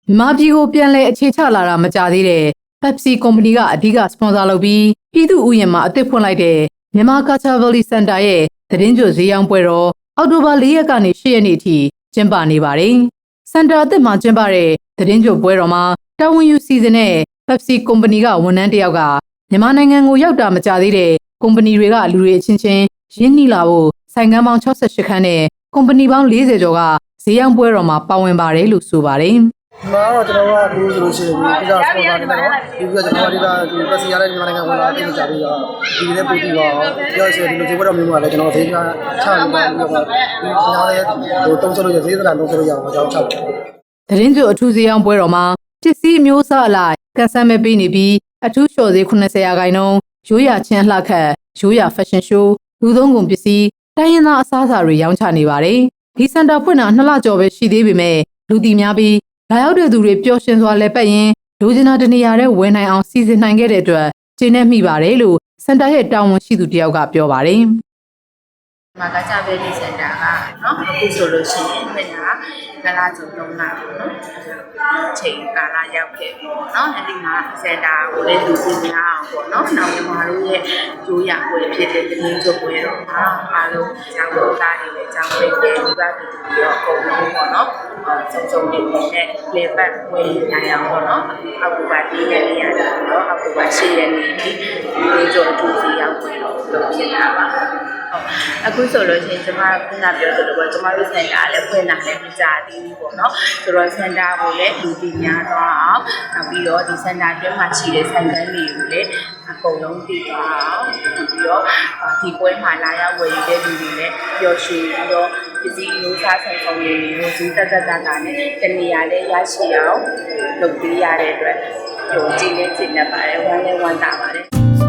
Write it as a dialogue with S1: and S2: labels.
S1: မြန်မာပြည်ကိုပြန်လည်အခြေချလာတာမကြသေးတဲ့ Pepsi ကုမ္ပဏီကအဓိကစပွန်ဆာလုပ်ပြီးပြည်သူ့ဥယျာဉ်မှာအသစ်ဖွင့်လိုက်တဲ့မြန်မာ Culture Valley Center ရဲ့သတင်းကြိုဈေးရောင်းပွဲတော်အောက်တိုဘာ 4 ရက်ကနေ 8 ရက်နေ့အထိကျင်းပနေပါတယ်။ စင်တာအသစ်မှာကျင်းပတဲ့သတင်းကြိုပွဲတော်မှာတာဝန်ယူစီစဉ်တဲ့ Pepsi ကုမ္ပဏီကဝန်ထမ်းတစ်ယောက်ကမြန်မာနိုင်ငံကိုရောက်တာမကြသေးတဲ့ကုမ္ပဏီတွေကလူတွေအချင်းချင်းရင်းနှီးလာဖို့ဆိုင်ကန်းပေါင်း68ခန်းနဲ့ကုမ္ပဏီပေါင်း40ကျော်ကဈေးရောင်းပွဲတော်မှာပါဝင်ပါတယ်လို့ဆိုပါတယ်။
S2: ဒီမှာတော့ကျွန်တော်ကအခုဆိုလို့ရှိရင်ဒီကစပေါ်တာနေတော့ဒီကကျွန်တော်ဒီကပတ်စီရတဲ့မြန်မာနိုင်ငံဝင်လာပြီးကြပြီးတော့ဒီလည်းပို့ပြီးတော့ပြောဆိုဒီလိုဈေးဘက်တော့မျိုးမှာလည်းကျွန်တော်ဈေးကချပြီးတော့ဒီညာလည်းဟိုတုံးစလို့ရဈေးသလားလုံးစလို့ရအောင်ကျွန်တော်ချတယ်
S1: သတင်းကြိုအထူးဈေးရောင်းပွဲတော်မှာပစ္စည်းအမျိုးအစားအလိုက်ကန်ဆယ်မဲ့ပေးနေပြီးအထူးလျှော်ဈေး80%ရိုးရာချင်းလှခတ်ရိုးရာ fashion show လူသုံးကုန်ပစ္စည်းတိုင်းရင်းသားအစားအစာတွေရောင်းချနေပါတယ်ဒီစင်တာဖွင့်တာ2လကျော်ပဲရှိသေးပေမဲ့လူတီများပြီးလာရောက်တဲ့သူတွေပျော်ရွှင်စွာလည်ပတ်ရင်လူကျင်တာတနေရာတဲ့ဝယ်နိုင်အောင်စီစဉ်နိုင်ခဲ့တဲ့အတွက်ကျေနပ်မိပါတယ်လို့စင်တာရဲ့တာဝန်ရှိသူတယောက်ကပြောပါတယ်
S3: မှာကကြပဲဒီစင်တာကเนาะအခုဆိုလို့ရှိရင်ဖွင့်တာကလာကျုံ3လပေါ့နော်ချိန်ကာလရောက်ခဲ့ပြီပေါ့နော်အဲ့ဒီမှာစင်တာကိုလည်းလူကြီးများအောင်ပေါ့နော်နောက်မြန်မာတို့ရဲ့ရိုးရာပွဲဖြစ်တဲ့တင်းကျုပ်ပွဲတော့အားလုံးကျောင်းသားတွေလည်းကျောင်းပိတ်တယ်ဒီပါပြည်သူတွေတော့အကုန်လုံးပေါ့နော်စုံနေနဲ့လေပတ်ဝယ်နိုင်အောင်ပေါ့နော်အောက်တိုဘာ4ရက်နေ့ရတယ်နော်အောက်တိုဘာ10ရက်နေ့ဒီကြောအထူးစီရောက်ပွဲတော့လုပ်ဖြစ်တာပါအခုဆိုလို့ရှိရင်ကျွန်မခုနပြောသလိုပဲကျွန်မတို့စင်တာလည်းဖွင့်လာလည်းမကြသေးဘူးပေါ့နော်ဆိုတော့စင်တာကိုလည်းလူတီများသွားအောင်နောက်ပြီးတော့ဒီစင်တာအတွင်းမှာရှိတဲ့ဆိုင်ကန်းတွေကိုလည်းအကုန်လုံးတည်သွားအောင်ပြီးတော့ဒီပွဲမှာလာရောက်ဝယ်ယူတဲ့လူတွေလည်းပျော်ရွှင်ပြီးတော့ပစ္စည်းမျိုးစားဆိုင်ဆောင်တွေကိုဈေးတက်တာနဲ့တနေရာလေးရရှိအောင်လုပ်ပေးရတဲ့အတွက်ကြည်နေပါတယ်ဝမ်းလည်းဝမ်းသာပါတယ်